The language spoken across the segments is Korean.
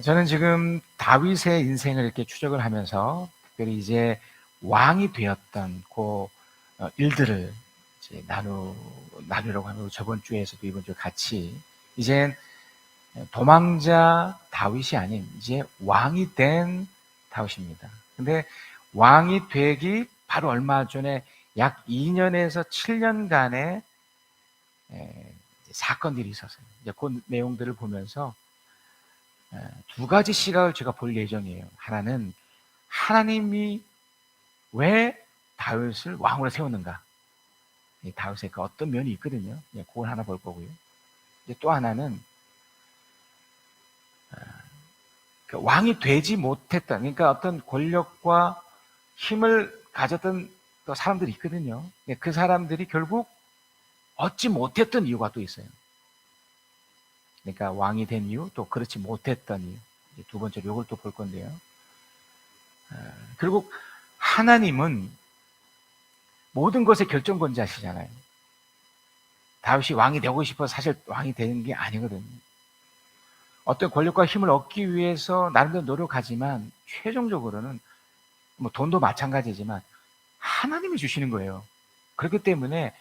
저는 지금 다윗의 인생을 이렇게 추적을 하면서 특별히 이제 왕이 되었던 그 일들을 이제 나누려고 하면 저번 주에서도 이번 주에 같이 이젠 도망자 다윗이 아닌 이제 왕이 된 다윗입니다. 근데 왕이 되기 바로 얼마 전에 약 2년에서 7년간의 사건들이 있었어요. 이제 그 내용들을 보면서 두 가지 시각을 제가 볼 예정이에요. 하나는 하나님이 왜 다윗을 왕으로 세웠는가? 다윗의 그 어떤 면이 있거든요. 그걸 하나 볼 거고요. 이제 또 하나는 그 왕이 되지 못했던, 그러니까 어떤 권력과 힘을 가졌던 또 사람들이 있거든요. 그 사람들이 결국 얻지 못했던 이유가 또 있어요. 그러니까 왕이 된 이유, 또 그렇지 못했던 이유. 두 번째로 이걸 또 볼 건데요. 결국 하나님은 모든 것의 결정권자시잖아요. 다윗이 왕이 되고 싶어서 사실 왕이 되는 게 아니거든요. 어떤 권력과 힘을 얻기 위해서 나름대로 노력하지만 최종적으로는 뭐 돈도 마찬가지지만 하나님이 주시는 거예요. 그렇기 때문에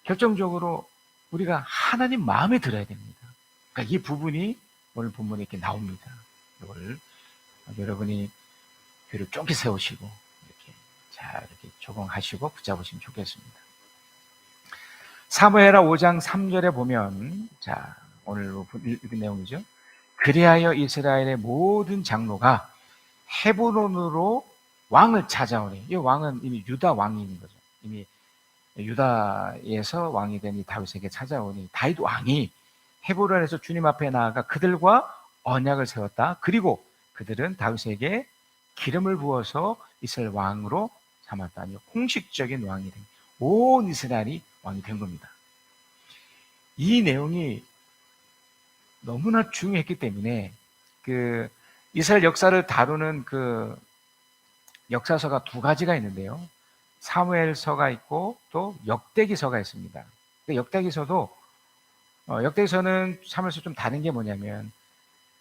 결정적으로 우리가 하나님 마음에 들어야 됩니다. 그러니까 이 부분이 오늘 본문에 이렇게 나옵니다. 이걸 여러분이 귀를 쫑긋 세우시고 이렇게 잘 이렇게 적응하시고 붙잡으시면 좋겠습니다. 사무엘하 5장 3절에 보면, 자, 오늘 읽은 내용이죠. 그리하여 이스라엘의 모든 장로가 헤브론으로 왕을 찾아오니, 이 왕은 이미 유다 왕인 거죠. 이미 유다에서 왕이 된 이 다윗에게 찾아오니 다윗 왕이 헤브론에서 주님 앞에 나아가 그들과 언약을 세웠다. 그리고 그들은 다윗에게 기름을 부어서 이스라엘 왕으로 삼았다. 공식적인 왕이 된, 온 이스라엘이 왕이 된 겁니다. 이 내용이 너무나 중요했기 때문에 그 이스라엘 역사를 다루는 그 역사서가 두 가지가 있는데요. 사무엘서가 있고 또 역대기서가 있습니다. 역대기서는 사무엘서 좀 다른 게 뭐냐면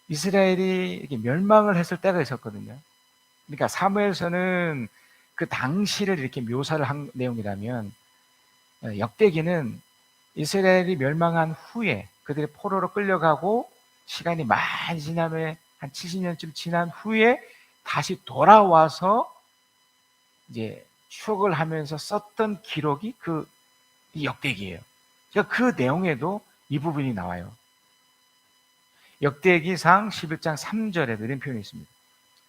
이스라엘이 이렇게 멸망을 했을 때가 있었거든요. 그러니까 사무엘서는 그 당시를 이렇게 묘사를 한 내용이라면 역대기는 이스라엘이 멸망한 후에 그들이 포로로 끌려가고 시간이 많이 지나면 한 70년쯤 지난 후에 다시 돌아와서 이제 추억을 하면서 썼던 기록이 이 역대기예요. 그러니까 그 내용에도 이 부분이 나와요. 역대기상 11장 3절에도 이런 표현이 있습니다.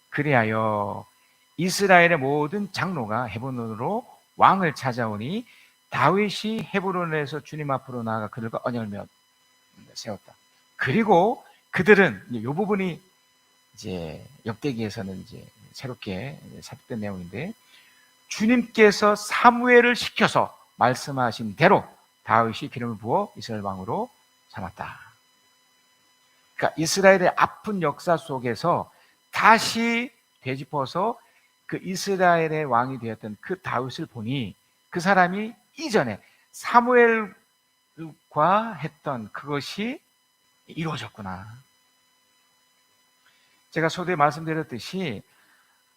그리하여 이스라엘의 모든 장로가 헤브론으로 왕을 찾아오니 다윗이 헤브론에서 주님 앞으로 나아가 그들과 언약을 세웠다. 그리고 그들은, 이 부분이 이제 역대기에서는 이제 새롭게 삽입된 내용인데, 주님께서 사무엘을 시켜서 말씀하신 대로 다윗이 기름을 부어 이스라엘 왕으로 삼았다. 그러니까 이스라엘의 아픈 역사 속에서 다시 되짚어서 그 이스라엘의 왕이 되었던 그 다윗을 보니 그 사람이 이전에 사무엘과 했던 그것이 이루어졌구나. 제가 서두에 말씀드렸듯이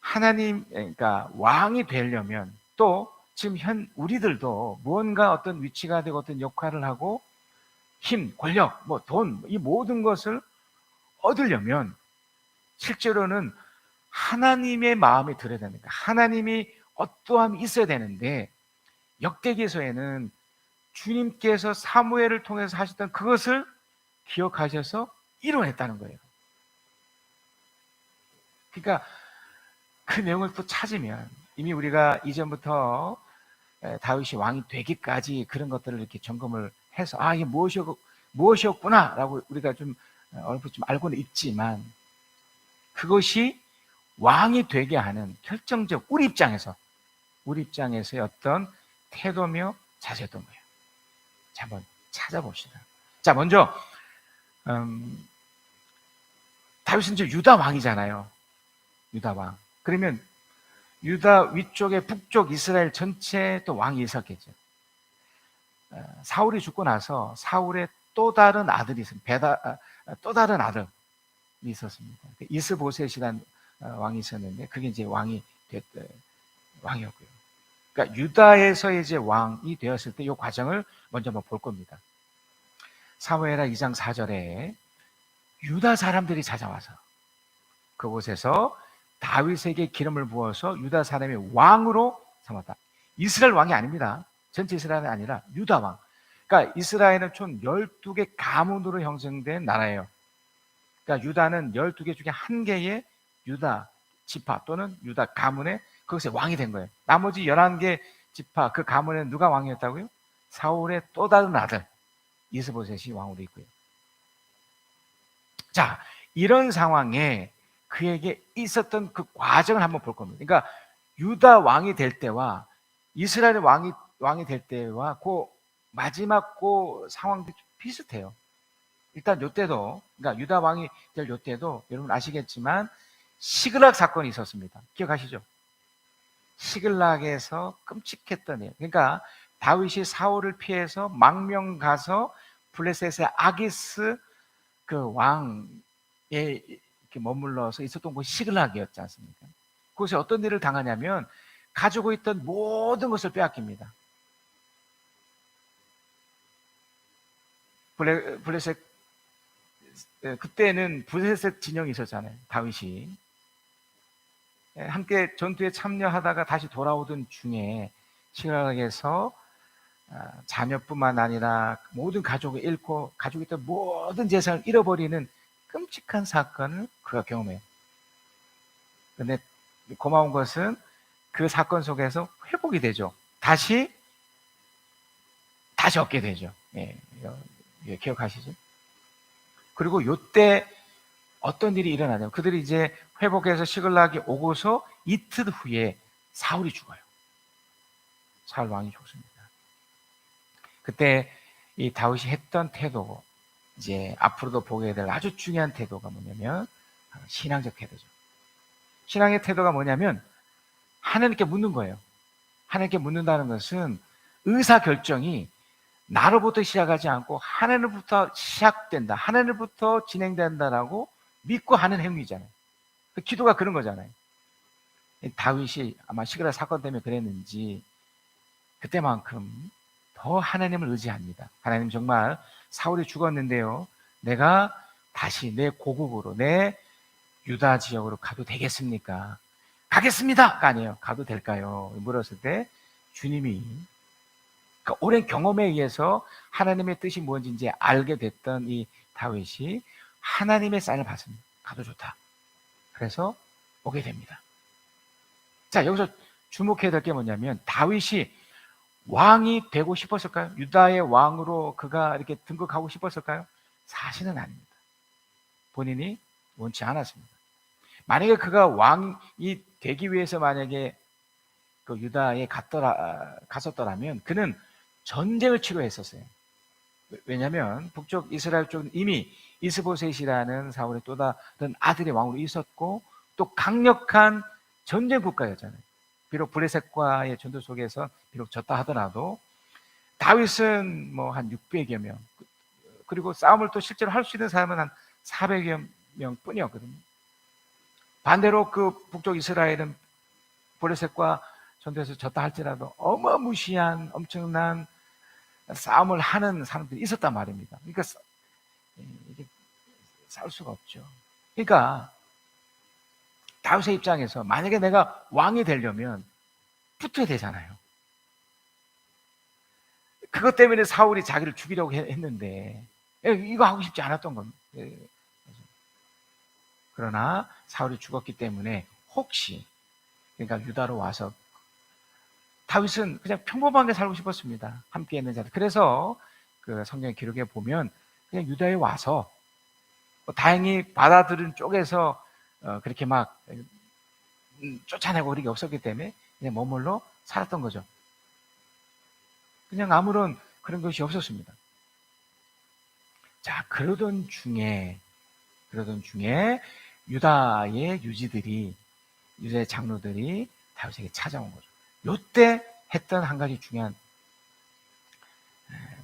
하나님, 그러니까 왕이 되려면 또 지금 우리들도 무언가 어떤 위치가 되고 어떤 역할을 하고 힘, 권력, 뭐 돈, 이 모든 것을 얻으려면 실제로는 하나님의 마음에 들어야 됩니다. 하나님이 어떠함이 있어야 되는데 역대기서에는 주님께서 사무엘을 통해서 하셨던 그것을 기억하셔서 이뤄냈다는 거예요. 그러니까 그 내용을 또 찾으면 이미 우리가 이전부터 다윗이 왕이 되기까지 그런 것들을 이렇게 점검을 해서 이게 무엇이었구나라고 우리가 좀 얼핏 좀 알고는 있지만 그것이 왕이 되게 하는 결정적 우리 입장에서의 어떤 태도며 자세였던 거예요. 자, 한번 찾아봅시다. 자, 먼저 다윗은 이제 유다 왕이잖아요. 유다 왕. 그러면 유다 위쪽에 북쪽 이스라엘 전체에 또 왕이 있었겠죠. 사울이 죽고 나서 사울의 또 다른 아들이 있습니다. 또 다른 아들. 있었습니다. 이스보셋이라는 왕이 있었는데 그게 이제 왕이었고요. 그러니까 유다에서 이제 왕이 되었을 때 이 과정을 먼저 한번 볼 겁니다. 사무엘하 2장 4절에 유다 사람들이 찾아와서 그곳에서 다윗에게 기름을 부어서 유다 사람의 왕으로 삼았다. 이스라엘 왕이 아닙니다. 전체 이스라엘이 아니라 유다 왕. 그러니까 이스라엘은 총 12개 가문으로 형성된 나라예요. 그러니까 유다는 12개 중에 한 개의 유다 지파 또는 유다 가문의 그것의 왕이 된 거예요. 나머지 11개 지파 그 가문에 누가 왕이었다고요? 사울의 또 다른 아들 이스보셋이 왕으로 있고요. 자, 이런 상황에 그에게 있었던 그 과정을 한번 볼 겁니다. 그러니까 유다 왕이 될 때와 이스라엘 왕이 될 때와 그 마지막 그 상황도 비슷해요. 일단 요때도, 그러니까 유다 왕이 될 요때도 여러분 아시겠지만 시글락 사건이 있었습니다. 기억하시죠? 시글락에서 끔찍했던 일. 그러니까 다윗이 사울을 피해서 망명 가서 블레셋의 아기스 그 왕에 이렇게 머물러서 있었던 곳이 시글락이었지 않습니까? 그곳에 어떤 일을 당하냐면 가지고 있던 모든 것을 빼앗깁니다. 블레셋 그때는 블레셋 진영이 있었잖아요. 다윗이 함께 전투에 참여하다가 다시 돌아오던 중에 시글락에서 자녀뿐만 아니라 모든 가족을 잃고 가지고 있던 모든 재산을 잃어버리는 끔찍한 사건을 그가 경험해요. 그런데 고마운 것은 그 사건 속에서 회복이 되죠. 다시 얻게 되죠. 예, 기억하시죠? 그리고 요때 어떤 일이 일어나냐면 그들이 이제 회복해서 시글락이 오고서 이틀 후에 사울이 죽어요. 사울 왕이 죽습니다. 그때 이 다윗이 했던 태도, 이제 앞으로도 보게 될 아주 중요한 태도가 뭐냐면 신앙적 태도죠. 신앙의 태도가 뭐냐면 하나님께 묻는 거예요. 하나님께 묻는다는 것은 의사결정이 나로부터 시작하지 않고 하나님부터 시작된다. 하나님부터 진행된다라고 믿고 하는 행위잖아요. 기도가 그런 거잖아요. 다윗이 아마 시그락 사건 때문에 그랬는지 그때만큼 더 하나님을 의지합니다. 하나님 정말 사울이 죽었는데요. 내가 다시 내 고국으로 내 유다 지역으로 가도 되겠습니까? 가겠습니다가 아니에요. 가도 될까요? 물었을 때 주님이 그러니까 오랜 경험에 의해서 하나님의 뜻이 뭔지 이제 알게 됐던 이 다윗이 하나님의 사인을 받습니다. 가도 좋다. 그래서 오게 됩니다. 자, 여기서 주목해야 될 게 뭐냐면 다윗이 왕이 되고 싶었을까요? 유다의 왕으로 그가 이렇게 등극하고 싶었을까요? 사실은 아닙니다. 본인이 원치 않았습니다. 만약에 그가 왕이 되기 위해서 만약에 그 유다에 갔었더라면 그는 전쟁을 치러했었어요. 왜냐하면 북쪽 이스라엘 쪽은 이미 이스보셋이라는 사울의 또 다른 아들의 왕으로 있었고 또 강력한 전쟁 국가였잖아요. 비록 블레셋과의 전투 속에서 비록 졌다 하더라도 다윗은 뭐 한 600여 명 그리고 싸움을 또 실제로 할 수 있는 사람은 한 400여 명 뿐이었거든요. 반대로 그 북쪽 이스라엘은 블레셋과 전투에서 졌다 할지라도 어마무시한 엄청난 싸움을 하는 사람들이 있었단 말입니다. 그러니까 이게 싸울 수가 없죠. 그러니까 다윗의 입장에서 만약에 내가 왕이 되려면 붙어야 되잖아요. 그것 때문에 사울이 자기를 죽이려고 했는데 이거 하고 싶지 않았던 겁니다. 그러나 사울이 죽었기 때문에 혹시 그러니까 유다로 와서 다윗은 그냥 평범하게 살고 싶었습니다. 함께 있는 자들. 그래서 그 성경 기록에 보면 그냥 유다에 와서 다행히 받아들인 쪽에서 그렇게 막 쫓아내고 그런 게 없었기 때문에 그냥 머물러 살았던 거죠. 그냥 아무런 그런 것이 없었습니다. 자, 그러던 중에 유다의 유다의 장로들이 다윗에게 찾아온 거죠. 요때 했던 한 가지 중요한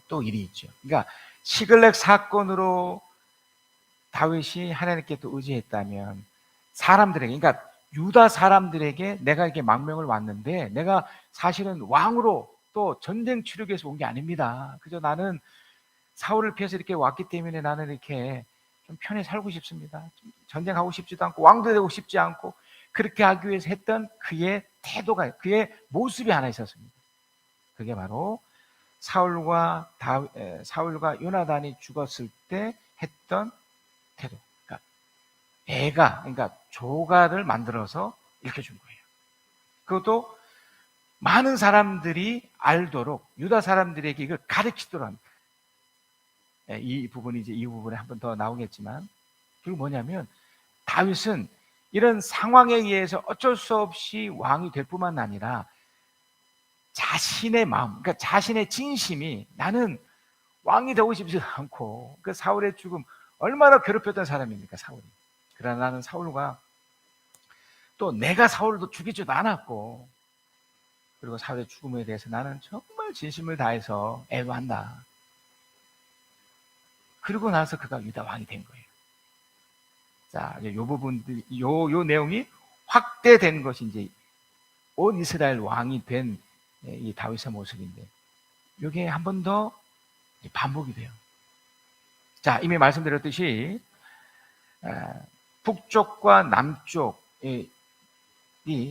또 일이 있죠. 그러니까 시글렉 사건으로 다윗이 하나님께 또 의지했다면 사람들에게, 그러니까 유다 사람들에게 내가 이렇게 망명을 왔는데 내가 사실은 왕으로 또 전쟁 치르기 위해서 온 게 아닙니다. 그저 나는 사울을 피해서 이렇게 왔기 때문에 나는 이렇게 좀 편히 살고 싶습니다. 전쟁하고 싶지도 않고 왕도 되고 싶지 않고, 그렇게 하기 위해서 했던 그의 태도가, 그의 모습이 하나 있었습니다. 그게 바로 사울과 요나단이 죽었을 때 했던 태도. 그러니까 조가를 만들어서 읽혀준 거예요. 그것도 많은 사람들이 알도록 유다 사람들에게 이걸 가르치도록 합니다. 이 부분이 이제 이 부분에 한 번 더 나오겠지만, 그리고 뭐냐면 다윗은 이런 상황에 의해서 어쩔 수 없이 왕이 될 뿐만 아니라 자신의 마음, 그러니까 자신의 진심이 나는 왕이 되고 싶지 않고, 그 사울의 죽음 얼마나 괴롭혔던 사람입니까, 사울이. 그러나 나는 사울과 또 내가 사울도 죽이지도 않았고, 그리고 사울의 죽음에 대해서 나는 정말 진심을 다해서 애도한다. 그러고 나서 그가 유다 왕이 된 거예요. 자, 이제 요 부분들이, 요 내용이 확대된 것이 이제 온 이스라엘 왕이 된 이 다윗의 모습인데, 이게 한 번 더 반복이 돼요. 자, 이미 말씀드렸듯이 북쪽과 남쪽이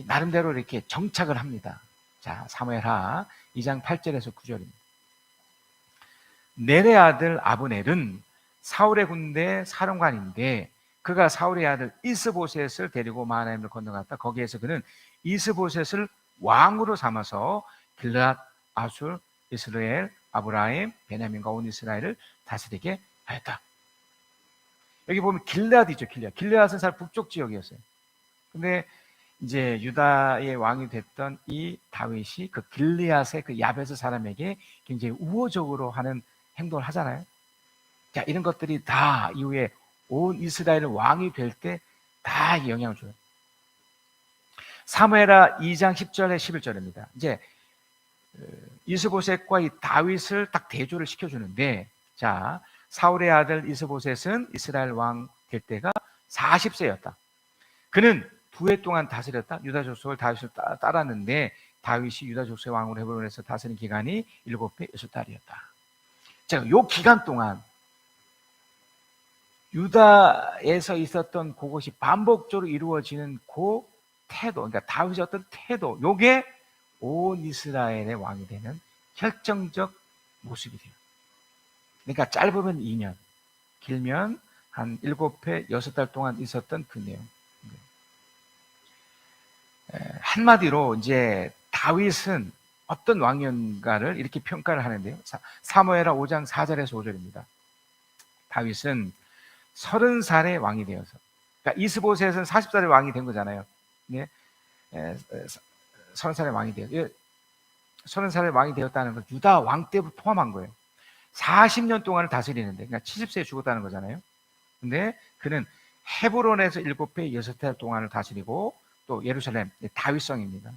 나름대로 이렇게 정착을 합니다. 자, 사무엘하 2장 8절에서 9절입니다. 넬의 아들 아브넬은 사울의 군대 사령관인데 그가 사울의 아들 이스보셋을 데리고 마하나임을 건너갔다. 거기에서 그는 이스보셋을 왕으로 삼아서 길앗, 아술, 이스라엘, 아브라임, 베냐민과 온 이스라엘을 다스리게 하였다. 여기 보면 길앗이죠, 길앗. 길앗은 사실 북쪽 지역이었어요. 근데 이제 유다의 왕이 됐던 이 다윗이 그 길앗의 그 야베스 사람에게 굉장히 우호적으로 하는 행동을 하잖아요. 자, 이런 것들이 다 이후에 온 이스라엘 왕이 될 때 다 영향을 줘요. 사무엘하 2장 10절에 11절입니다. 이제 이스보셋과 이 다윗을 딱 대조를 시켜주는데, 자, 사울의 아들 이스보셋은 이스라엘 왕 될 때가 40세였다. 그는 2해 동안 다스렸다. 유다 족속을 다윗을 따랐는데 다윗이 유다 족속의 왕으로 헤브론에서 다스린 기간이 7해 6달이었다. 자, 요 기간 동안 유다에서 있었던 그것이 반복적으로 이루어지는 그 태도, 그러니까 다윗의 어떤 태도, 요게 온 이스라엘의 왕이 되는 결정적 모습이 돼요. 그러니까 짧으면 2년, 길면 한 7해 6달 동안 있었던 그 내용. 한마디로 이제 다윗은 어떤 왕이었는가를 이렇게 평가를 하는데요. 사무엘하 5장 4절에서 5절입니다. 다윗은 30살의 왕이 되어서, 그러니까 이스보셋은 40살의 왕이 된 거잖아요. 네? 30살의 왕이 되어, 30살의 왕이 되었다는 건 유다 왕 때부터 포함한 거예요. 40년 동안을 다스리는데, 그러니까 70세에 죽었다는 거잖아요. 근데 그는 헤브론에서 7해 6달 동안을 다스리고, 또 예루살렘, 다윗성입니다.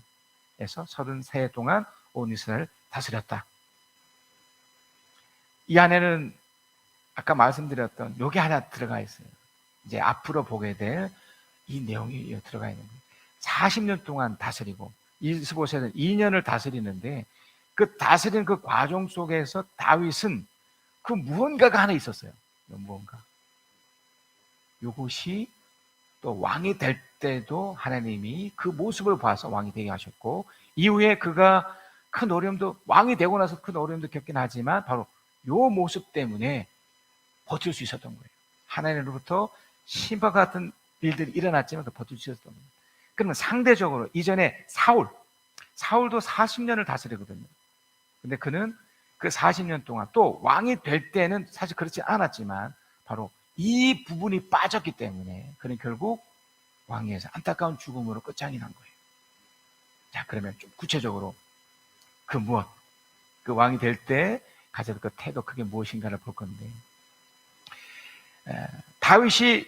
그래서 33해 동안 온 이스라엘을 다스렸다. 이 안에는 아까 말씀드렸던 요게 하나 들어가 있어요. 이제 앞으로 보게 될 이 내용이 들어가 있는 거예요. 40년 동안 다스리고, 이스보셋은 2년을 다스리는데 그 다스리는 그 과정 속에서 다윗은 그 무언가가 하나 있었어요. 무언가. 이것이 또 왕이 될 때도 하나님이 그 모습을 봐서 왕이 되게 하셨고, 이후에 그가 큰 어려움도, 왕이 되고 나서 큰 어려움도 겪긴 하지만 바로 이 모습 때문에 버틸 수 있었던 거예요. 하나님으로부터 심판 같은 일들이 일어났지만 버틸 수 있었던 거예요. 그러면 상대적으로 이전에 사울도 40년을 다스리거든요. 근데 그는 그 40년 동안 또 왕이 될 때는 사실 그렇지 않았지만 바로 이 부분이 빠졌기 때문에 그는 결국 왕위에서 안타까운 죽음으로 끝장이 난 거예요. 자, 그러면 좀 구체적으로 그 무엇, 그 왕이 될 때 가졌던 그 태도, 그게 무엇인가를 볼 건데, 다윗이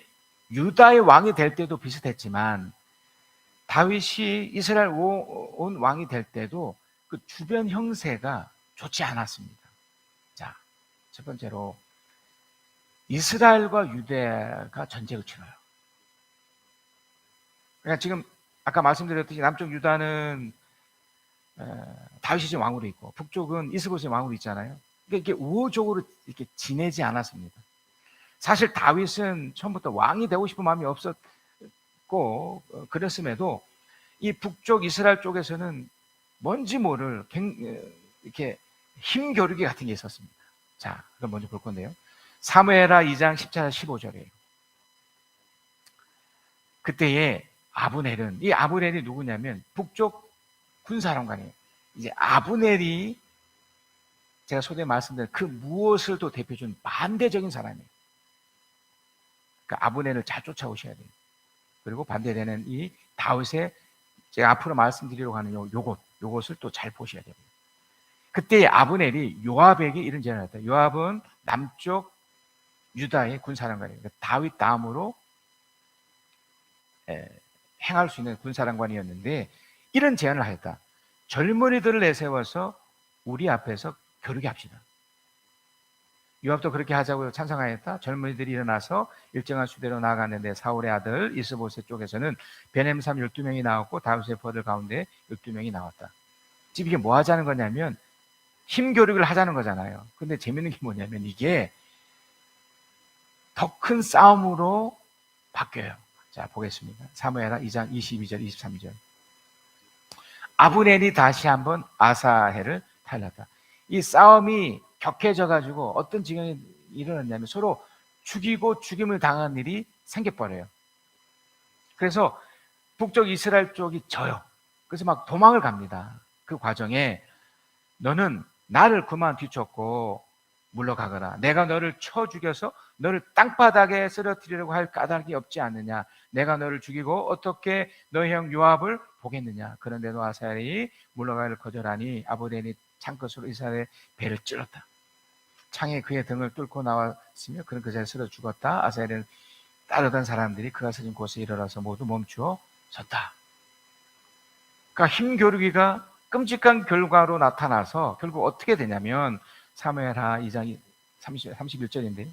유다의 왕이 될 때도 비슷했지만 다윗이 이스라엘 온 왕이 될 때도 그 주변 형세가 좋지 않았습니다. 자, 첫 번째로 이스라엘과 유대가 전쟁을 치러요. 그러니까 지금 아까 말씀드렸듯이 남쪽 유다는 다윗이 지금 왕으로 있고 북쪽은 이스보셋이 왕으로 있잖아요. 그러니까 이게 우호적으로 이렇게 지내지 않았습니다. 사실 다윗은 처음부터 왕이 되고 싶은 마음이 없었고 그랬음에도 이 북쪽 이스라엘 쪽에서는 뭔지 모를 이렇게 힘겨루기 같은 게 있었습니다. 자, 그럼 먼저 볼 건데요. 사무엘하 2장 14절 15절이에요. 그때에 아브넬은, 이 아브넬이 누구냐면 북쪽 군사령관이에요. 이제 아브넬이 제가 소대에 말씀드린 그 무엇을 또 대표해준 반대적인 사람이에요. 그러니까 아브넬을 잘 쫓아오셔야 돼요. 그리고 반대되는 이 다윗의 제가 앞으로 말씀드리려고 하는 요것을 또 잘 보셔야 됩니다. 그때 아브넬이 요압에게 이런 제안을 했다. 요압은 남쪽 유다의 군사령관이에요. 그러니까 다윗 다음으로 행할 수 있는 군사령관이었는데 이런 제안을 하였다. 젊은이들을 내세워서 우리 앞에서 겨루게 합시다. 요압도 그렇게 하자고 찬성하였다. 젊은이들이 일어나서 일정한 수대로 나아갔는데 사울의 아들 이스보셋 쪽에서는 베냐민 사람 12명이 나왔고 다윗의 부하들 가운데 12명이 나왔다. 지금 이게 뭐 하자는 거냐면 힘교육을 하자는 거잖아요. 근데 재밌는 게 뭐냐면 이게 더 큰 싸움으로 바뀌어요. 자, 보겠습니다. 사무엘하 2장 22절 23절. 아브넬이 다시 한번 아사헬을 탈났다. 이 싸움이 격해져 가지고 어떤 지경이 일어났냐면 서로 죽이고 죽임을 당한 일이 생겨버려요. 그래서 북쪽 이스라엘 쪽이 져요. 그래서 막 도망을 갑니다. 그 과정에 너는 나를 그만 뒤쫓고 물러가거라. 내가 너를 쳐 죽여서 너를 땅바닥에 쓰러뜨리려고 할 까닭이 없지 않느냐. 내가 너를 죽이고 어떻게 너의 형 요압을 보겠느냐. 그런데도 아사헬이 물러가기를 거절하니 아브넬이 창것으로 이스라엘의 배를 찔렀다. 창에 그의 등을 뚫고 나왔으며 그는 그 자리에 쓰러 죽었다. 아사헬을 따르던 사람들이 그가 서진 곳에 이르러서 모두 멈추어 섰다. 그러니까 힘겨루기가 끔찍한 결과로 나타나서 결국 어떻게 되냐면 사무엘하 2장 31절인데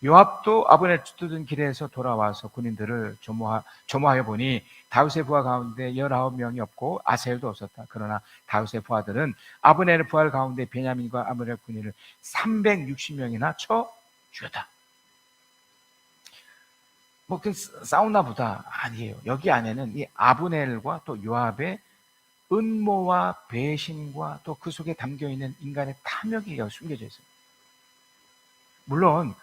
요압도 아브넬 쫓던 길에서 돌아와서 군인들을 조모하여 보니 다윗의 부하 가운데 19명이 없고 아사헬도 없었다. 그러나 다윗의 부하들은 아브넬의 부하 가운데 베냐민과 아브넬 군인을 360명이나 쳐 죽였다. 뭐 그 싸웠나 보다. 아니에요. 여기 안에는 이 아브넬과 또 요압의 음모와 배신과 또 그 속에 담겨있는 인간의 탐욕이 숨겨져 있어요. 물론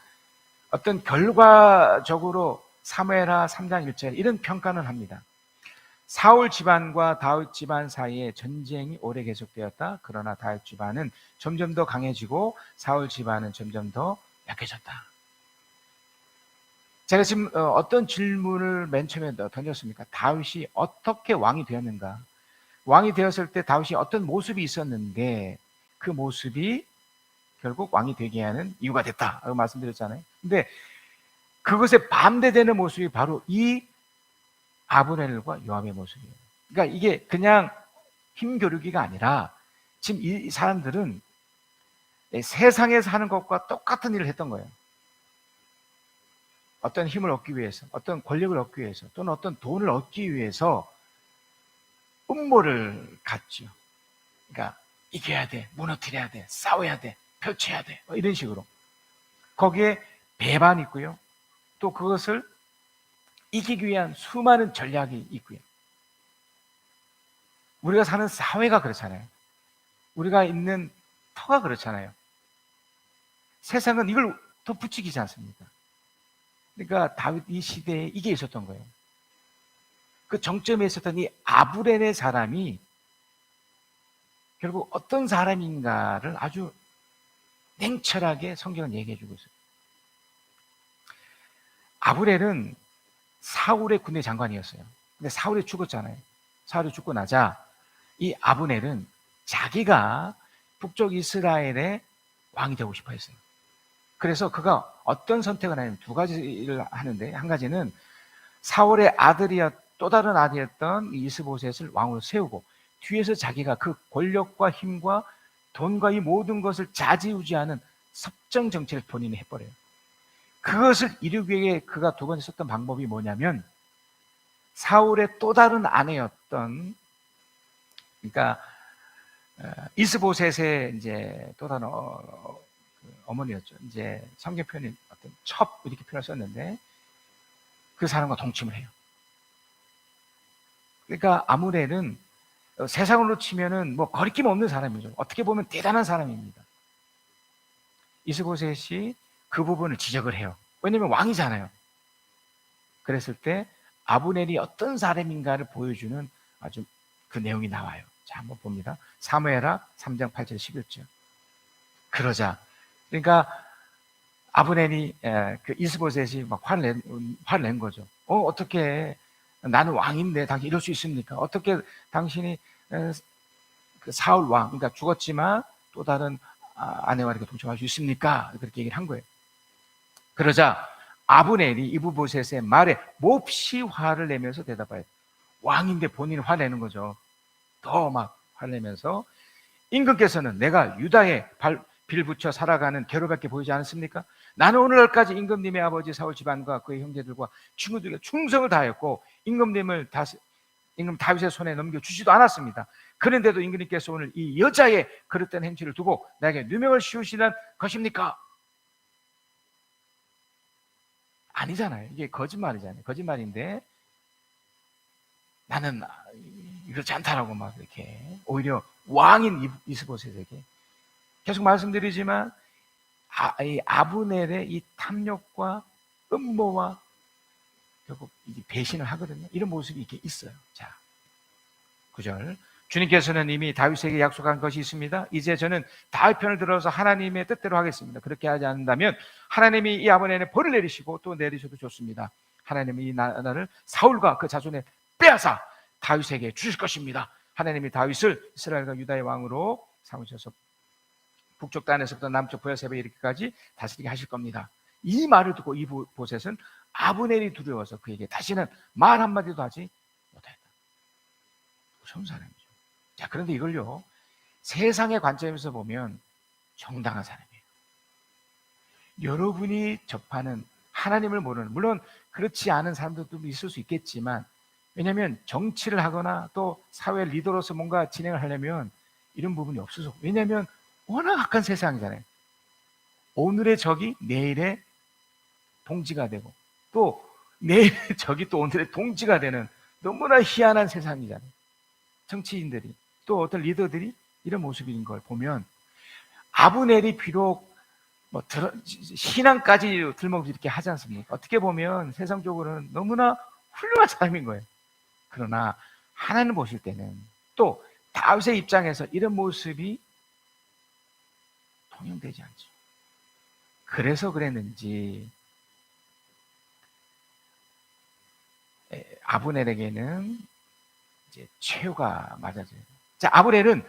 어떤 결과적으로 사무엘하 3장 1절 이런 평가는 합니다. 사울 집안과 다윗 집안 사이에 전쟁이 오래 계속되었다. 그러나 다윗 집안은 점점 더 강해지고 사울 집안은 점점 더 약해졌다. 제가 지금 어떤 질문을 맨 처음에 던졌습니까? 다윗이 어떻게 왕이 되었는가? 왕이 되었을 때 다윗이 어떤 모습이 있었는데 그 모습이 결국 왕이 되게 하는 이유가 됐다라고 말씀드렸잖아요. 근데 그것에 반대되는 모습이 바로 이 아브넬과 요압의 모습이에요. 그러니까 이게 그냥 힘겨루기가 아니라 지금 이 사람들은 세상에서 하는 것과 똑같은 일을 했던 거예요. 어떤 힘을 얻기 위해서, 어떤 권력을 얻기 위해서, 또는 어떤 돈을 얻기 위해서 음모를 갖죠. 그러니까 이겨야 돼, 무너뜨려야 돼, 싸워야 돼, 펼쳐야 돼, 뭐 이런 식으로. 거기에 배반이 있고요. 또 그것을 이기기 위한 수많은 전략이 있고요. 우리가 사는 사회가 그렇잖아요. 우리가 있는 터가 그렇잖아요. 세상은 이걸 더 부추기지 않습니까? 그러니까 다윗 이 시대에 이게 있었던 거예요. 그 정점에 있었던 이 아브넬의 사람이 결국 어떤 사람인가를 아주 냉철하게 성경은 얘기해 주고 있어요. 아브넬은 사울의 군대 장관이었어요. 근데 사울이 죽었잖아요. 사울이 죽고 나자 이 아브넬은 자기가 북쪽 이스라엘의 왕이 되고 싶어 했어요. 그래서 그가 어떤 선택을 하냐면 두 가지를 하는데, 한 가지는 사울의 또 다른 아들이었던 이스보셋을 왕으로 세우고 뒤에서 자기가 그 권력과 힘과 돈과 이 모든 것을 좌지우지하는 섭정 정치를 본인이 해버려요. 그것을 이루기 위해 그가 두 번째 썼던 방법이 뭐냐면 사울의 또 다른 아내였던, 그러니까 이스보셋의 이제 또 다른 어머니였죠. 이제 성경 표현이 어떤 첩 이렇게 표현을 썼는데 그 사람과 동침을 해요. 그러니까 아므렐은 세상으로 치면은 뭐 거리낌 없는 사람이죠. 어떻게 보면 대단한 사람입니다. 이스보셋이 그 부분을 지적을 해요. 왜냐면 왕이잖아요. 그랬을 때 아브넬이 어떤 사람인가를 보여주는 아주 그 내용이 나와요. 자, 한번 봅니다. 사무엘하 3장 8절 11절. 그러자, 그러니까 아브넬이 그 이스보셋이 막 화를 낸 거죠. 어떻게 나는 왕인데 당신 이럴 수 있습니까? 어떻게 당신이 그 사울 왕, 그러니까 죽었지만 또 다른 아내와 이렇게 동침할 수 있습니까? 그렇게 얘기를 한 거예요. 그러자 아브넬이 이스보셋의 말에 몹시 화를 내면서 대답해요. 왕인데 본인이 화내는 거죠. 더 막 화내면서 임금께서는 내가 유다에 빌붙여 살아가는 괴로밖에 보이지 않았습니까? 나는 오늘날까지 임금님의 아버지 사울 집안과 그의 형제들과 친구들에게 충성을 다했고 임금 다윗의 손에 넘겨주지도 않았습니다. 그런데도 임금님께서 오늘 이 여자의 그릇된 행실을 두고 나에게 누명을 씌우시는 것입니까? 아니잖아요. 이게 거짓말이잖아요. 거짓말인데 나는 이렇지 않다라고 막 이렇게 오히려 왕인 이스보셋에게 계속 말씀드리지만 이 아브넬의 이 탐욕과 음모와 결국 배신을 하거든요. 이런 모습이 이렇게 있어요. 자, 9절. 주님께서는 이미 다윗에게 약속한 것이 있습니다. 이제 저는 다윗 편을 들어서 하나님의 뜻대로 하겠습니다. 그렇게 하지 않는다면 하나님이 이 아브넬에 벌을 내리시고 또 내리셔도 좋습니다. 하나님이 이 나라를 사울과 그 자손에 빼앗아 다윗에게 주실 것입니다. 하나님이 다윗을 이스라엘과 유다의 왕으로 삼으셔서 북쪽 단에서부터 남쪽 브야세바에 이르기까지 다스리게 하실 겁니다. 이 말을 듣고 이보셋은 아브넬이 두려워서 그에게 다시는 말 한마디도 하지 못했다. 무서운 사람이죠. 자, 그런데 이걸요, 세상의 관점에서 보면 정당한 사람이에요. 여러분이 접하는 하나님을 모르는, 물론 그렇지 않은 사람들도 있을 수 있겠지만, 왜냐하면 정치를 하거나 또 사회 리더로서 뭔가 진행을 하려면 이런 부분이 없어서, 왜냐하면 워낙 악한 세상이잖아요. 오늘의 적이 내일의 동지가 되고 또 내일의 적이 또 오늘의 동지가 되는 너무나 희한한 세상이잖아요. 정치인들이 또 어떤 리더들이 이런 모습인 걸 보면 아브넬이 비록 신앙까지 들먹이 이렇게 하지 않습니까? 어떻게 보면 세상적으로는 너무나 훌륭한 사람인 거예요. 그러나 하나님 보실 때는 또 다윗의 입장에서 이런 모습이 통용되지 않죠. 그래서 그랬는지 아브넬에게는 이제 최후가 맞아져요. 자, 아브넬은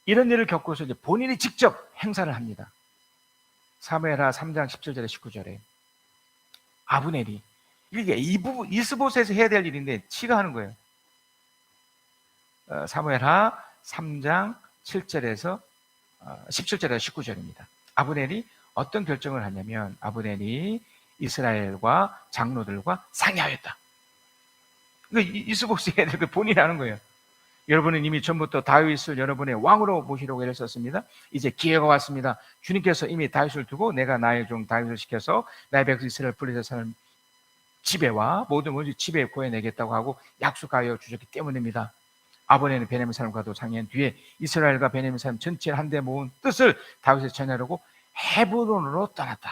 이런 일을 겪고서 이제 본인이 직접 행사를 합니다. 사무엘하 3장 17절에 19절에 아브넬이 이게 이스보셋에서 해야 될 일인데 치가 하는 거예요. 사무엘하 3장 7절에서 17절에서 19절입니다. 아브넬이 어떤 결정을 하냐면 아브넬이 이스라엘과 장로들과 상의하였다. 그러니까 이스보셋이 해야 될 걸 본인이 하는 거예요. 여러분은 이미 전부터 다윗을 여러분의 왕으로 모시려고 애를 썼습니다. 이제 기회가 왔습니다. 주님께서 이미 다윗을 두고 내가 나의 종 다윗을 시켜서 나의 백성 이스라엘 불리서 사는 지배와 모든 원수 지배에 구해내겠다고 하고 약속하여 주셨기 때문입니다. 아브넬은 베냐민 사람과도 상의한 뒤에 이스라엘과 베냐민 사람 전체를 한데 모은 뜻을 다윗에 전하려고 헤브론으로 떠났다.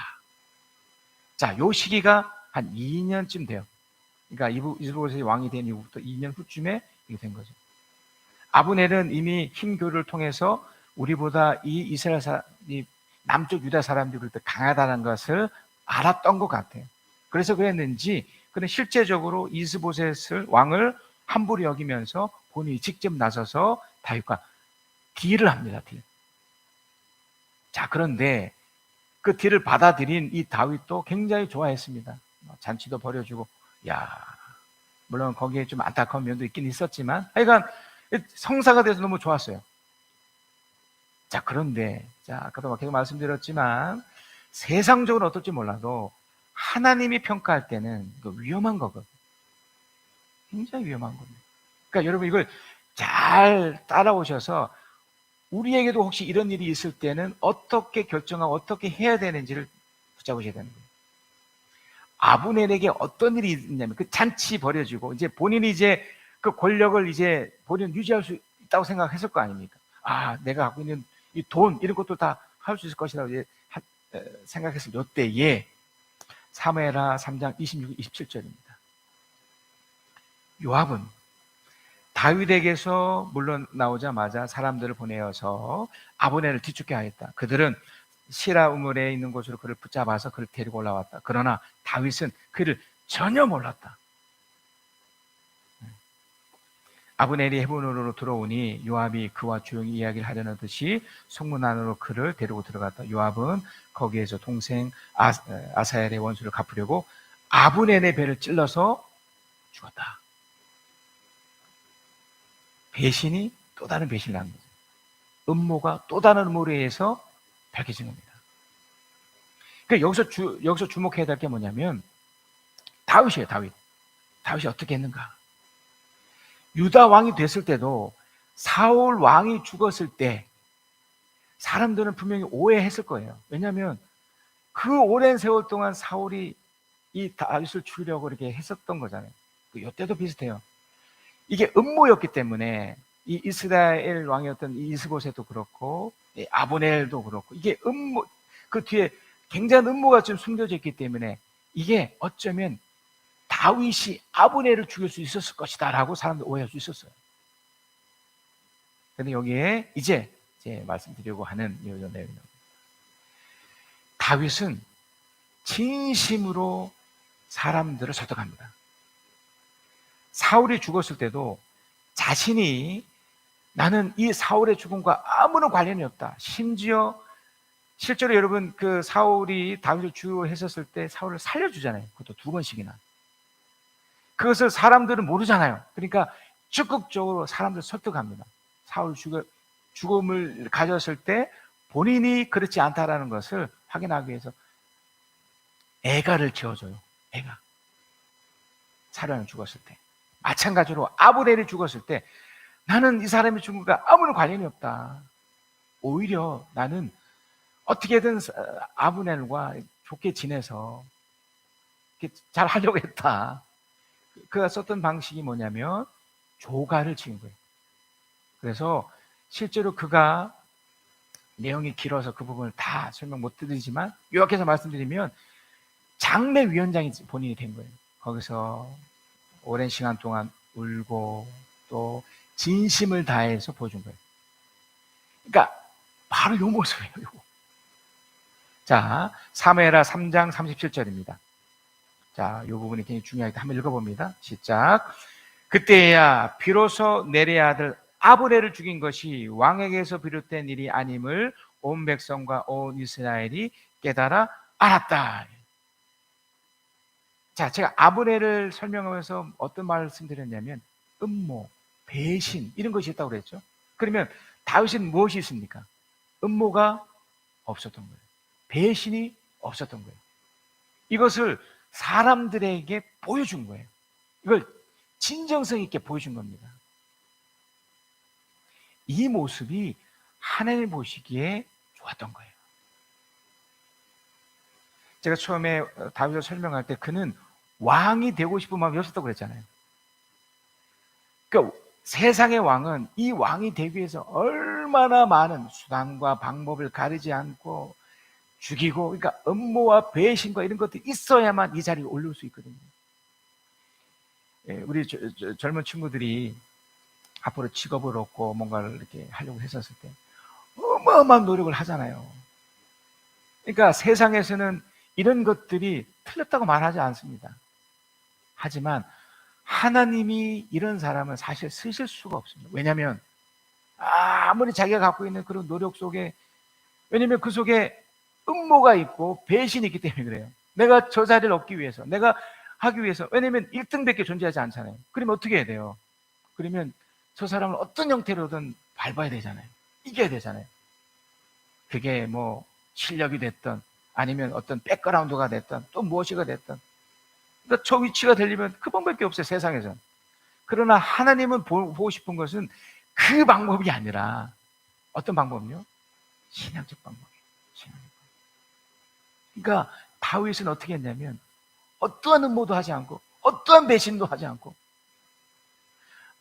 자, 요 시기가 한 2년쯤 돼요. 그러니까 이스보셋이 왕이 된 이후부터 2년 후쯤에 이게 된 거죠. 아브넬은 이미 힘교를 통해서 우리보다 이 이스라엘 이 남쪽 유다 사람들이 더 강하다는 것을 알았던 것 같아요. 그래서 그랬는지 그는 실제적으로 이스보셋을 왕을 함부로 여기면서 본인이 직접 나서서 다윗과 딜을 합니다. 딜. 자, 그런데 그 딜을 받아들인 이 다윗도 굉장히 좋아했습니다. 잔치도 벌여주고, 물론 거기에 좀 안타까운 면도 있긴 있었지만 하여간 성사가 돼서 너무 좋았어요. 자, 그런데 아까도 계속 말씀드렸지만 세상적으로 어떨지 몰라도 하나님이 평가할 때는 이거 위험한 거거든요. 굉장히 위험한 겁니다. 그러니까 여러분 이걸 잘 따라오셔서 우리에게도 혹시 이런 일이 있을 때는 어떻게 결정하고 어떻게 해야 되는지를 붙잡으셔야 되는 거예요. 아브넬에게 어떤 일이 있냐면 그 잔치 벌여지고 이제 본인이 이제 그 권력을 이제 본인 유지할 수 있다고 생각했을 거 아닙니까? 아, 내가 갖고 있는 이 돈 이런 것도 다 할 수 있을 것이라고 이제 생각했을 요때에 사무엘하 3장 26, 27절입니다. 요압은 다윗에게서 물러나오자마자 사람들을 보내어서 아브넬을 뒤쫓게 하였다. 그들은 시라 우물에 있는 곳으로 그를 붙잡아서 그를 데리고 올라왔다. 그러나 다윗은 그를 전혀 몰랐다. 아브넬이 헤브론으로 들어오니 요압이 그와 조용히 이야기를 하려는 듯이 성문 안으로 그를 데리고 들어갔다. 요압은 거기에서 동생 아사엘의 원수를 갚으려고 아브넬의 배를 찔러서 죽었다. 배신이 또 다른 배신을 한 거죠. 음모가 또 다른 음모에 의해서 밝혀진 겁니다. 그러니까 여기서 주목해야 될 게 뭐냐면 다윗이에요. 다윗이 어떻게 했는가? 유다 왕이 됐을 때도 사울 왕이 죽었을 때 사람들은 분명히 오해했을 거예요. 왜냐하면 그 오랜 세월 동안 사울이 이 다윗을 죽이려고 이렇게 했었던 거잖아요. 이때도 비슷해요. 이게 음모였기 때문에 이 이스라엘 왕이었던 이스보셋도 그렇고 아브넬도 그렇고 이게 음모, 그 뒤에 굉장한 음모가 좀 숨겨져 있기 때문에 이게 어쩌면 다윗이 아브넬을 죽일 수 있었을 것이다 라고 사람들 오해할 수 있었어요. 그런데 여기에 이제 말씀드리려고 하는 이 내용입니다. 다윗은 진심으로 사람들을 설득합니다. 사울이 죽었을 때도 자신이 나는 이 사울의 죽음과 아무런 관련이 없다. 심지어 실제로 여러분 그 사울이 다윗을 주요했었을 때 사울을 살려주잖아요. 그것도 2번씩이나. 그것을 사람들은 모르잖아요. 그러니까 적극적으로 사람들을 설득합니다. 사울 죽음을 가졌을 때 본인이 그렇지 않다라는 것을 확인하기 위해서 애가를 지어줘요. 애가. 사울이 죽었을 때. 마찬가지로 아브넬이 죽었을 때 나는 이 사람의 죽음과 아무런 관련이 없다. 오히려 나는 어떻게든 아브넬과 좋게 지내서 잘 하려고 했다. 그가 썼던 방식이 뭐냐면 조가를 지은 거예요. 그래서 실제로 그가 내용이 길어서 그 부분을 다 설명 못 드리지만 요약해서 말씀드리면 장례위원장이 본인이 된 거예요. 거기서 오랜 시간 동안 울고 또 진심을 다해서 보여준 거예요. 그러니까 바로 요 모습이에요. 요거. 자, 사무엘하 3장 37절입니다. 자, 이 부분이 굉장히 중요하니까 한번 읽어봅니다. 시작. 그때야 비로소 네리의 아들 아브넬을 죽인 것이 왕에게서 비롯된 일이 아님을 온 백성과 온 이스라엘이 깨달아 알았다. 자, 제가 아브넬을 설명하면서 어떤 말씀드렸냐면 음모, 배신 이런 것이 있다고 그랬죠. 그러면 다윗은 무엇이 있습니까? 음모가 없었던 거예요. 배신이 없었던 거예요. 이것을 사람들에게 보여준 거예요. 이걸 진정성 있게 보여준 겁니다. 이 모습이 하나님 보시기에 좋았던 거예요. 제가 처음에 다윗을 설명할 때 그는 왕이 되고 싶은 마음이 없었다고 그랬잖아요. 그러니까 세상의 왕은 이 왕이 되기 위해서 얼마나 많은 수단과 방법을 가리지 않고 죽이고, 그러니까 음모와 배신과 이런 것들이 있어야만 이 자리에 올릴 수 있거든요. 우리 젊은 친구들이 앞으로 직업을 얻고 뭔가를 이렇게 하려고 했었을 때 어마어마한 노력을 하잖아요. 그러니까 세상에서는 이런 것들이 틀렸다고 말하지 않습니다. 하지만 하나님이 이런 사람은 사실 쓰실 수가 없습니다. 왜냐하면 아무리 자기가 갖고 있는 그런 노력 속에, 왜냐하면 그 속에 음모가 있고 배신이 있기 때문에 그래요. 내가 저 자리를 얻기 위해서, 내가 하기 위해서. 왜냐하면 1등밖에 존재하지 않잖아요. 그러면 어떻게 해야 돼요? 그러면 저 사람을 어떤 형태로든 밟아야 되잖아요. 이겨야 되잖아요. 그게 뭐 실력이 됐든 아니면 어떤 백그라운드가 됐든 또 무엇이가 됐든, 그러니까 저 위치가 되려면 그 방법밖에 없어요, 세상에선. 그러나 하나님은 보고 싶은 것은 그 방법이 아니라 어떤 방법이요? 신앙적 방법이에요. 신앙적 방법. 그러니까 다윗은 어떻게 했냐면 어떠한 음모도 하지 않고 어떠한 배신도 하지 않고,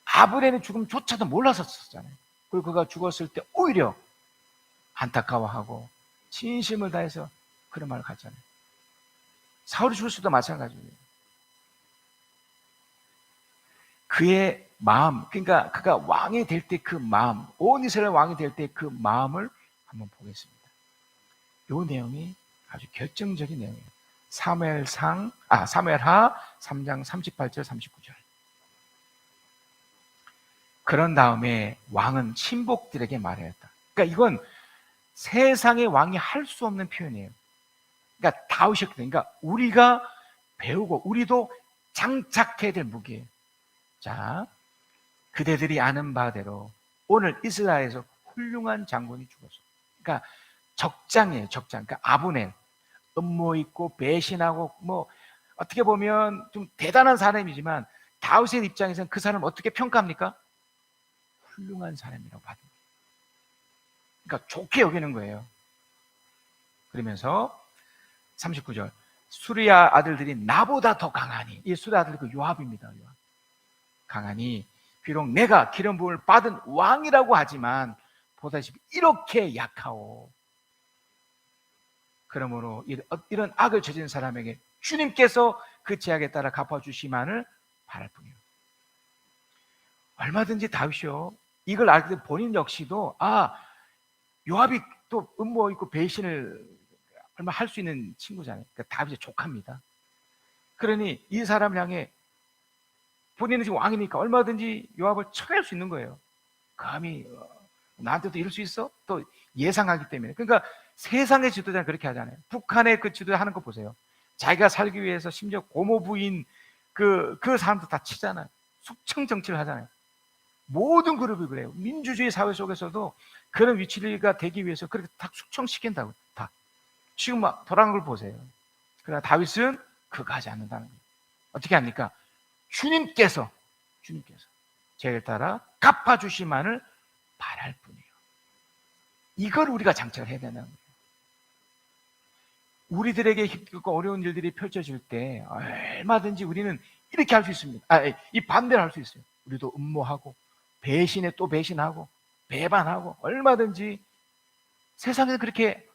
아브넬의 죽음조차도 몰랐었잖아요. 그리고 그가 죽었을 때 오히려 안타까워하고 진심을 다해서 그런 말을 갔잖아요. 사울이 죽을 수도 마찬가지예요. 그의 마음, 그러니까 그가 왕이 될 때 그 마음, 온 이스라엘 왕이 될 때 그 마음을 한번 보겠습니다. 이 내용이 아주 결정적인 내용이에요. 사무엘하 3장 38절 39절. 그런 다음에 왕은 친복들에게 말하였다. 그러니까 이건 세상의 왕이 할 수 없는 표현이에요. 그러니까 다윗이었거든요. 그러니까 우리가 배우고 우리도 장착해야 될 무기예요. 자, 그대들이 아는 바대로 오늘 이스라엘에서 훌륭한 장군이 죽었어요. 그러니까 적장이에요, 적장. 그러니까 아브넬, 음모 있고 배신하고 뭐 어떻게 보면 좀 대단한 사람이지만 다윗의 입장에서는 그 사람을 어떻게 평가합니까? 훌륭한 사람이라고 받은 거예요. 그러니까 좋게 여기는 거예요. 그러면서 39절, 수리아 아들들이 나보다 더 강하니, 이 수리아 아들이 그 요압입니다. 요압. 강하니 비록 내가 기름 부음을 받은 왕이라고 하지만 보다시피 이렇게 약하오. 그러므로 이런 악을 저지른 사람에게 주님께서 그 죄악에 따라 갚아주시만을 바랄 뿐이요. 얼마든지 다윗이요, 이걸 알게 된 본인 역시도 요압이 또 음모 있고 배신을 얼마 할 수 있는 친구잖아요. 그러니까 다윗의 조카입니다. 그러니 이 사람을 향해 본인은 지금 왕이니까 얼마든지 요압을 처리할 수 있는 거예요. 감히 나한테도 이럴 수 있어? 또 예상하기 때문에. 그러니까 세상의 지도자는 그렇게 하잖아요. 북한의 그 지도자 하는 거 보세요. 자기가 살기 위해서 심지어 고모 부인 그 사람도 다 치잖아요. 숙청 정치를 하잖아요. 모든 그룹이 그래요. 민주주의 사회 속에서도 그런 위치가 되기 위해서 그렇게 다 숙청시킨다고. 다. 지금 막 돌아간 걸 보세요. 그러나 다윗은 그거 하지 않는다는 거예요. 어떻게 합니까? 주님께서 죄를 따라 갚아주시만을 바랄 뿐이에요. 이걸 우리가 장착을 해야 되는 거예요. 우리들에게 힘들고 어려운 일들이 펼쳐질 때 얼마든지 우리는 이렇게 할 수 있습니다. 이 반대를 할 수 있어요. 우리도 음모하고 배신에 또 배신하고 배반하고 얼마든지 세상에서 그렇게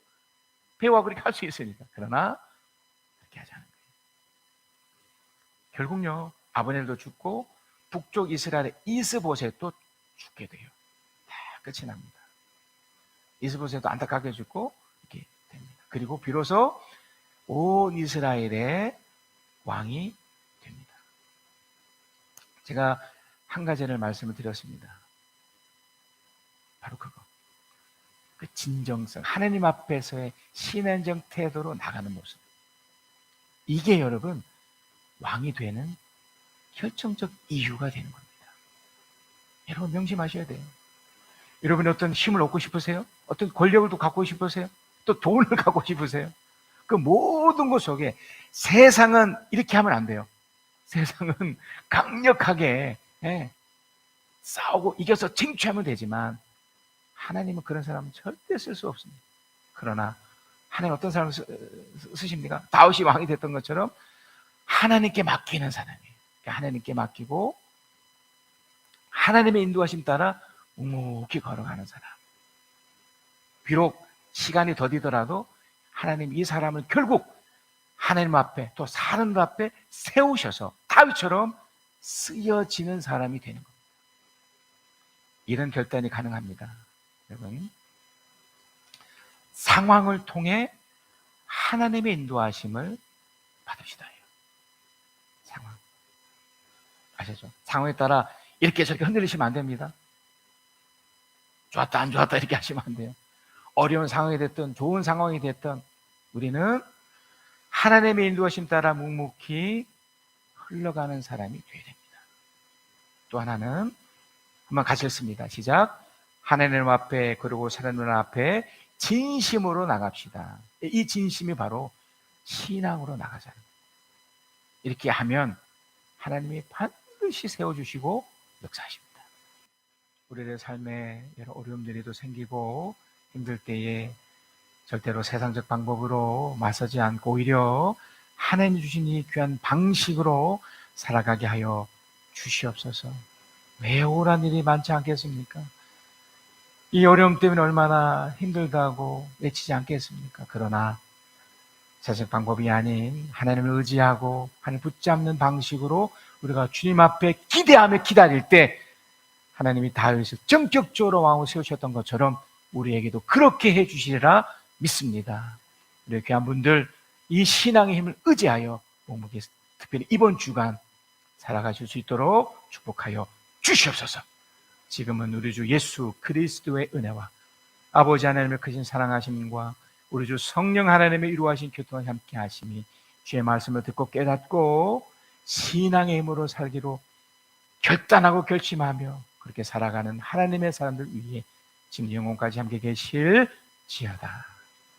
배우하고 그렇게 할 수 있으니까. 그러나 그렇게 하지 않은 거예요. 결국요, 아브넬도 죽고 북쪽 이스라엘의 이스보셋도 죽게 돼요. 다 끝이 납니다. 이스보셋도 안타깝게 죽고 이렇게 됩니다. 그리고 비로소 온 이스라엘의 왕이 됩니다. 제가 한 가지를 말씀을 드렸습니다. 바로 그거. 그 진정성, 하나님 앞에서의 신앙적 태도로 나가는 모습. 이게 여러분 왕이 되는 결정적 이유가 되는 겁니다. 여러분 명심하셔야 돼요. 여러분이 어떤 힘을 얻고 싶으세요? 어떤 권력을 또 갖고 싶으세요? 또 돈을 갖고 싶으세요? 그 모든 것 속에 세상은 이렇게 하면 안 돼요. 세상은 강력하게 싸우고 이겨서 쟁취하면 되지만 하나님은 그런 사람은 절대 쓸 수 없습니다. 그러나 하나님 어떤 사람을 쓰십니까? 다윗이 왕이 됐던 것처럼 하나님께 맡기는 사람이에요. 하나님께 맡기고 하나님의 인도하심 따라 묵묵히 걸어가는 사람. 비록 시간이 더디더라도 하나님 이 사람을 결국 하나님 앞에 또 사람들 앞에 세우셔서 다윗처럼 쓰여지는 사람이 되는 겁니다. 이런 결단이 가능합니다. 여러분, 상황을 통해 하나님의 인도하심을 받읍시다. 상황. 아시죠? 상황에 따라 이렇게 저렇게 흔들리시면 안 됩니다. 좋았다 안 좋았다 이렇게 하시면 안 돼요. 어려운 상황이 됐든 좋은 상황이 됐든 우리는 하나님의 인도하심 따라 묵묵히 흘러가는 사람이 되어야 됩니다. 또 하나는 한번 같이 읽습니다. 시작. 하나님 앞에 그리고 사람들 앞에 진심으로 나갑시다. 이 진심이 바로 신앙으로 나가자는 거예요. 이렇게 하면 하나님이 반드시 세워주시고 역사하십니다. 우리의 삶에 여러 어려움들이 생기고 힘들 때에 절대로 세상적 방법으로 맞서지 않고 오히려 하나님 주신 이 귀한 방식으로 살아가게 하여 주시옵소서. 왜 억울한 일이 많지 않겠습니까? 이 어려움 때문에 얼마나 힘들다고 외치지 않겠습니까? 그러나 세상 방법이 아닌 하나님을 의지하고 하나님을 붙잡는 방식으로 우리가 주님 앞에 기대하며 기다릴 때 하나님이 다윗을 전격적으로 왕으로 세우셨던 것처럼 우리에게도 그렇게 해주시리라 믿습니다. 우리 귀한 분들 이 신앙의 힘을 의지하여 묵묵히 특별히 이번 주간 살아가실 수 있도록 축복하여 주시옵소서. 지금은 우리 주 예수 그리스도의 은혜와 아버지 하나님의 크신 사랑하심과 우리 주 성령 하나님의 이루하신 교통과 함께 하심이 주의 말씀을 듣고 깨닫고 신앙의 힘으로 살기로 결단하고 결심하며 그렇게 살아가는 하나님의 사람들 위해 지금 영혼까지 함께 계실지어다.